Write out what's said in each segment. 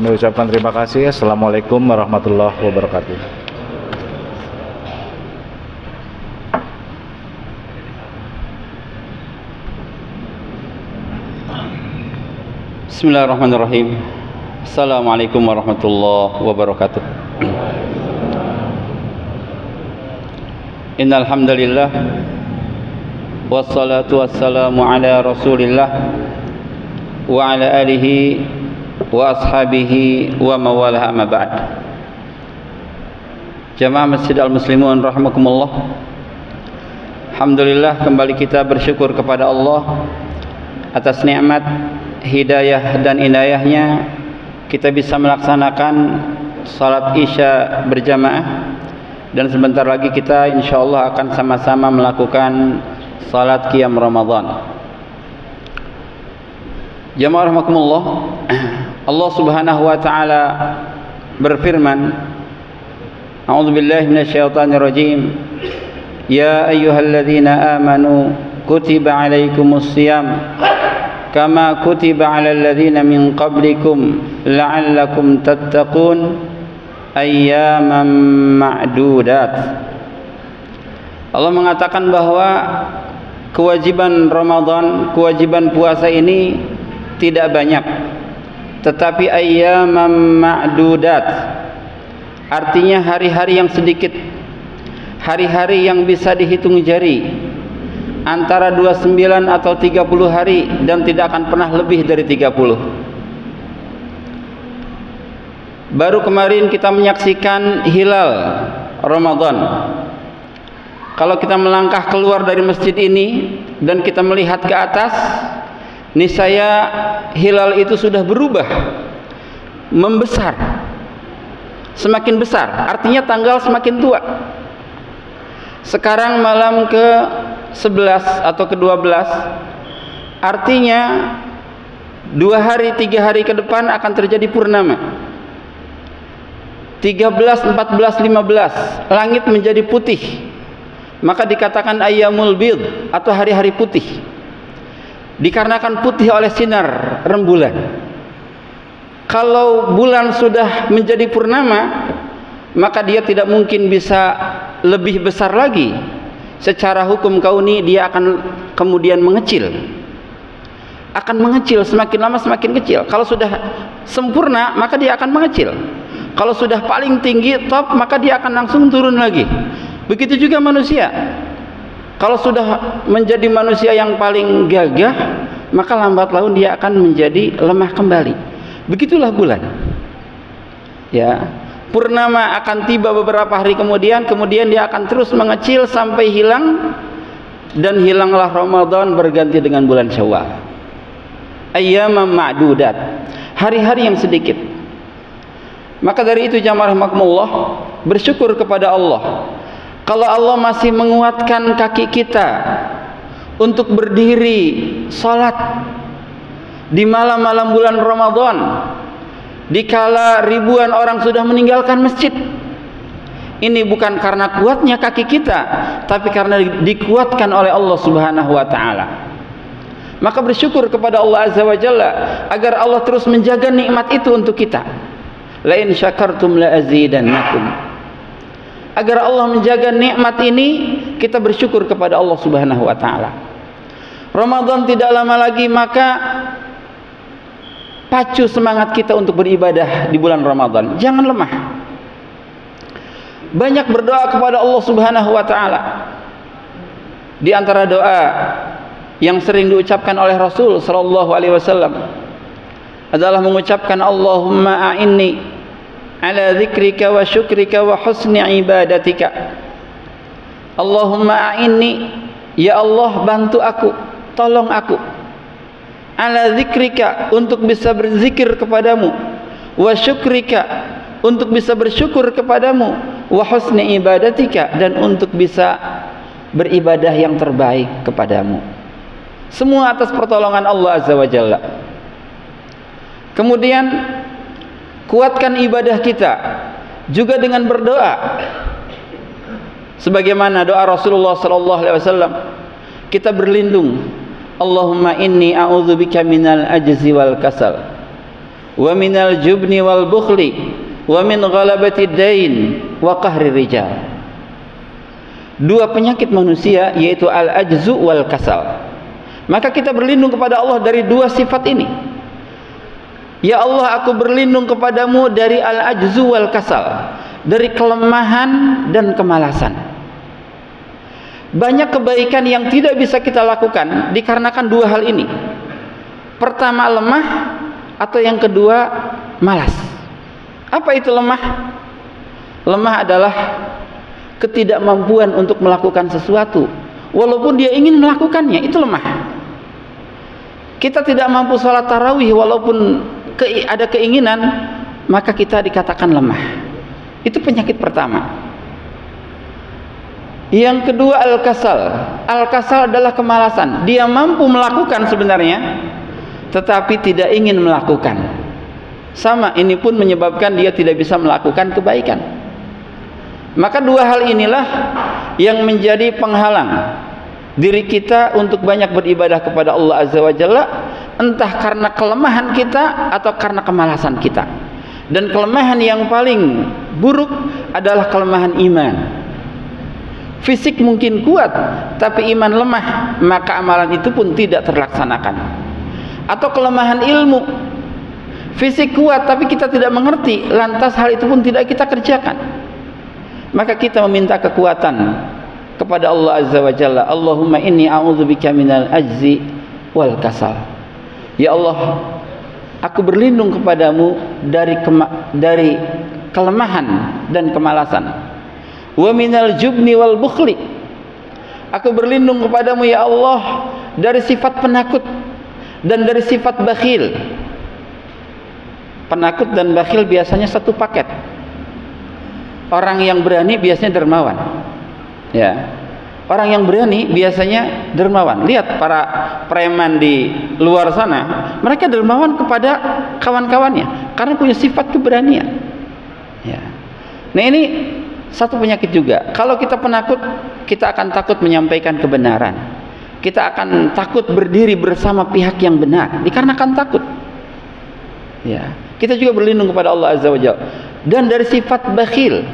Kami ucapkan terima kasih. Assalamualaikum warahmatullahi wabarakatuh. Bismillahirrahmanirrahim. Assalamualaikum warahmatullahi wabarakatuh. Innal hamdalillah wassalatu wassalamu ala Rasulillah wa ala alihi wa ashabihi wa mawalah, amma ba'd. Jamaah Masjid Al-Muslimun rahimakumullah. Alhamdulillah, kembali kita bersyukur kepada Allah atas nikmat hidayah dan inayahnya kita bisa melaksanakan salat Isya berjamaah, dan sebentar lagi kita insyaallah akan sama-sama melakukan salat qiyam Ramadan. Jamaah rahimakumullah, Allah Subhanahu wa taala berfirman, A'udzubillahi minasyaitonir rajim. Ya ayyuhalladzina amanu kutiba alaikumus shiyam kama kutiba alal ladzina min qablikum la'allakum tattaqun ayyaman ma'dudat. Allah mengatakan bahwa kewajiban Ramadan, kewajiban puasa ini tidak banyak, tetapi ayyaman ma'dudat, artinya hari-hari yang sedikit, hari-hari yang bisa dihitung jari, antara 29 atau 30 hari, dan tidak akan pernah lebih dari 30. Baru kemarin kita menyaksikan hilal Ramadan. Kalau kita melangkah keluar dari masjid ini dan kita melihat ke atas, niscaya hilal itu sudah berubah, membesar, semakin besar, artinya tanggal semakin tua. Sekarang malam ke-11 atau ke-12, artinya 2 hari 3 hari ke depan akan terjadi purnama. 13, 14, 15 langit menjadi putih, maka dikatakan ayyamul bid atau hari-hari putih, dikarenakan putih oleh sinar rembulan. Kalau bulan sudah menjadi purnama, maka dia tidak mungkin bisa lebih besar lagi. Secara hukum kauni dia akan kemudian mengecil, semakin lama semakin kecil. Kalau sudah sempurna maka dia akan mengecil. Kalau sudah paling tinggi top, maka dia akan langsung turun lagi. Begitu juga manusia. Kalau sudah menjadi manusia yang paling gagah, maka lambat laun dia akan menjadi lemah kembali. Begitulah bulan. Ya, purnama akan tiba beberapa hari kemudian dia akan terus mengecil sampai hilang, dan hilanglah Ramadan berganti dengan bulan Syawal. Ayyaman ma'dudat, hari-hari yang sedikit. Maka dari itu jamaah rahimakumullah, bersyukur kepada Allah kalau Allah masih menguatkan kaki kita untuk berdiri salat di malam-malam bulan Ramadan, dikala ribuan orang sudah meninggalkan masjid. Ini bukan karena kuatnya kaki kita, tapi karena dikuatkan oleh Allah Subhanahu wa taala. Maka bersyukur kepada Allah Azza wa Jalla agar Allah terus menjaga nikmat itu untuk kita. La in syakartum la azidannakum. Agar Allah menjaga nikmat ini, kita bersyukur kepada Allah Subhanahu wa taala. Ramadan tidak lama lagi, maka pacu semangat kita untuk beribadah di bulan Ramadan. Jangan lemah. Banyak berdoa kepada Allah Subhanahu wa taala. Di antara doa yang sering diucapkan oleh Rasul sallallahu alaihi wasallam adalah mengucapkan Allahumma a'inni ala dzikrika wa syukrika wa husni ibadatika. Allahumma a'inni, ya Allah bantu aku, tolong aku, ala dzikrika, untuk bisa berzikir kepadamu, wa syukrika, untuk bisa bersyukur kepadamu, wa husni ibadatika, dan untuk bisa beribadah yang terbaik kepadamu. Semua atas pertolongan Allah Azza wa Jalla. Kemudian kuatkan ibadah kita juga dengan berdoa, sebagaimana doa Rasulullah sallallahu alaihi wasallam. Kita berlindung, Allahumma inni a'udzubika minal ajzi wal kasal wa minal jubni wal bukhli wa min ghalabati dain wa qahri rijal. Dua penyakit manusia yaitu al-ajzu wal kasal. Maka kita berlindung kepada Allah dari dua sifat ini. Ya Allah, aku berlindung kepadamu dari al-ajzu wal kasal, dari kelemahan dan kemalasan. Banyak kebaikan yang tidak bisa kita lakukan dikarenakan dua hal ini. Pertama, lemah, atau yang kedua, malas. Apa itu lemah? Lemah adalah ketidakmampuan untuk melakukan sesuatu walaupun dia ingin melakukannya, itu lemah. Kita tidak mampu sholat tarawih walaupun ada keinginan, maka kita dikatakan lemah. Itu penyakit pertama. Yang kedua, al-kasal. Al-kasal adalah kemalasan. Dia mampu melakukan sebenarnya, tetapi tidak ingin melakukan. Sama, ini pun menyebabkan dia tidak bisa melakukan kebaikan. Maka dua hal inilah yang menjadi penghalang diri kita untuk banyak beribadah kepada Allah Azza wa Jalla, entah karena kelemahan kita atau karena kemalasan kita. Dan kelemahan yang paling buruk adalah kelemahan iman. Fisik mungkin kuat, tapi iman lemah, maka amalan itu pun tidak terlaksanakan. Atau kelemahan ilmu, fisik kuat tapi kita tidak mengerti, lantas hal itu pun tidak kita kerjakan. Maka kita meminta kekuatan kepada Allah Azza wa Jalla. Allahumma inni a'udzubika minal ajzi wal kasal. Ya Allah, aku berlindung kepadamu dari kelemahan dan kemalasan. Wa minal jubni wal bukhli. Aku berlindung kepadamu ya Allah dari sifat penakut dan dari sifat bakhil. Penakut dan bakhil biasanya satu paket. Orang yang berani biasanya dermawan. Ya. Orang yang berani biasanya dermawan. Lihat para preman di luar sana, mereka dermawan kepada kawan-kawannya karena punya sifat keberanian. Ya. Nah, ini satu penyakit juga. Kalau kita penakut, kita akan takut menyampaikan kebenaran. Kita akan takut berdiri bersama pihak yang benar dikarenakan takut. Ya. Kita juga berlindung kepada Allah Azza wa Jalla. Dan dari sifat bakhil,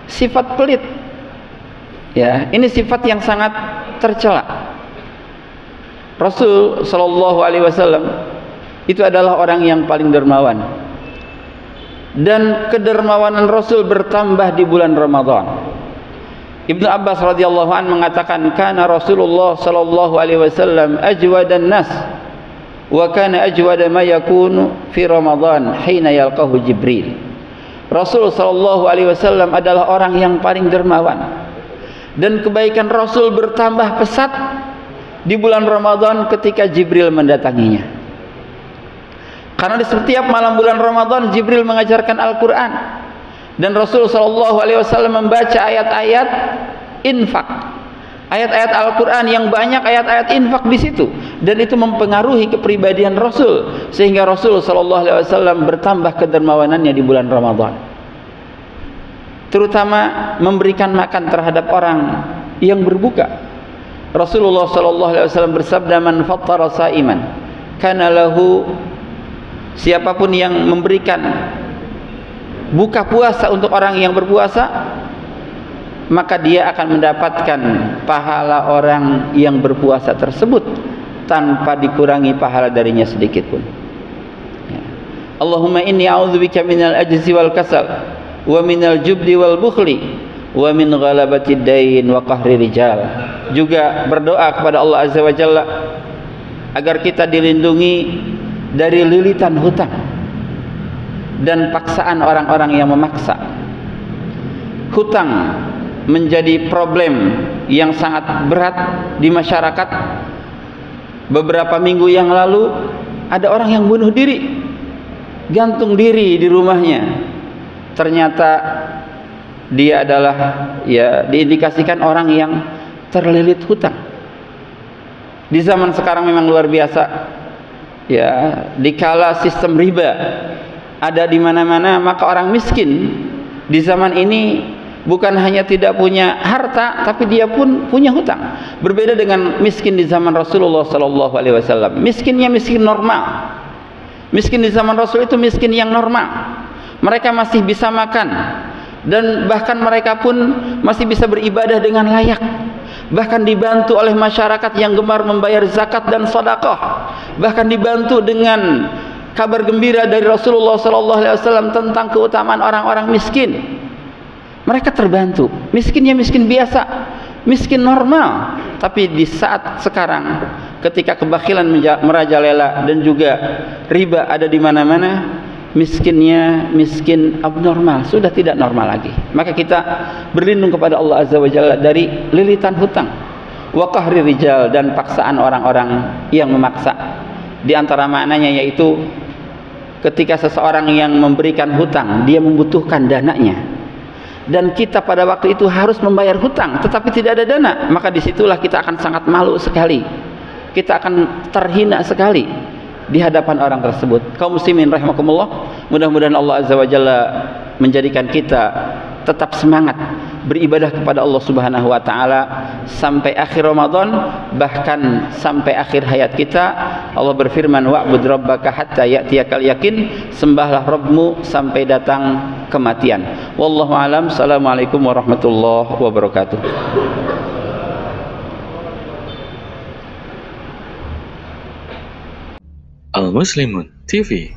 sifat pelit. Ya, ini sifat yang sangat tercela. Rasul sallallahu alaihi wasallam itu adalah orang yang paling dermawan. Dan kedermawanan Rasul bertambah di bulan Ramadan. Ibnu Abbas radhiyallahu an mengatakan, kana Rasulullah sallallahu alaihi wasallam ajwadan nas wa kana ajwada ma yakunu fi Ramadan hina yalqahu Jibril. Rasul sallallahu alaihi wasallam adalah orang yang paling dermawan. Dan kebaikan Rasul bertambah pesat di bulan Ramadan ketika Jibril mendatanginya. Karena di setiap malam bulan Ramadan Jibril mengajarkan Al-Qur'an dan Rasul sallallahu alaihi wasallam membaca ayat-ayat infak. Ayat-ayat Al-Qur'an yang banyak ayat-ayat infak di situ, dan itu mempengaruhi kepribadian Rasul sehingga Rasul sallallahu alaihi wasallam bertambah kedermawanannya di bulan Ramadan. Terutama memberikan makan terhadap orang yang berbuka. Rasulullah sallallahu alaihi wasallam bersabda, "Man fattara sa'iman kana lahu," siapapun yang memberikan buka puasa untuk orang yang berpuasa, maka dia akan mendapatkan pahala orang yang berpuasa tersebut tanpa dikurangi pahala darinya sedikit pun. Ya. Allahumma inni a'udzubika minal ajzi wal kasal wa minal jubdi wal bukhli wa min ghalabati dain wa qahri rijal. Juga berdoa kepada Allah Azza wa Jalla agar kita dilindungi dari lilitan hutang dan paksaan orang-orang yang memaksa. Hutang menjadi problem yang sangat berat di masyarakat. Beberapa minggu yang lalu ada orang yang bunuh diri, gantung diri di rumahnya. Ternyata dia adalah diindikasikan orang yang terlilit hutang. Di zaman sekarang memang luar biasa. Ya, dikala sistem riba ada di mana-mana, maka orang miskin di zaman ini bukan hanya tidak punya harta, tapi dia pun punya hutang. Berbeda dengan miskin di zaman Rasulullah sallallahu alaihi wasallam. Miskinnya miskin normal. Miskin di zaman Rasul itu miskin yang normal. Mereka masih bisa makan, dan bahkan mereka pun masih bisa beribadah dengan layak. Bahkan dibantu oleh masyarakat yang gemar membayar zakat dan sedekah. Bahkan dibantu dengan kabar gembira dari Rasulullah SAW tentang keutamaan orang-orang miskin. Mereka terbantu. Miskinnya miskin biasa, miskin normal. Tapi di saat sekarang, ketika kebakilan merajalela dan juga riba ada di mana-mana, miskinnya miskin abnormal, sudah tidak normal lagi. Maka kita berlindung kepada Allah Azza wa Jalla dari lilitan hutang, wa qahri rijal, dan paksaan orang-orang yang memaksa. Di antara maknanya yaitu ketika seseorang yang memberikan hutang, dia membutuhkan dananya, dan kita pada waktu itu harus membayar hutang tetapi tidak ada dana, maka disitulah kita akan sangat malu sekali, kita akan terhina sekali di hadapan orang tersebut. Kaum muslimin rahimakumullah, mudah-mudahan Allah Azza wa Jalla menjadikan kita tetap semangat beribadah kepada Allah Subhanahu wa taala sampai akhir Ramadan, bahkan sampai akhir hayat kita. Allah berfirman, wa'bud rabbaka hatta ya'tiyakal yakin, sembahlah Rabbmu sampai datang kematian. Wallahu alam. Assalamualaikum warahmatullahi wabarakatuh. Al Muslimun TV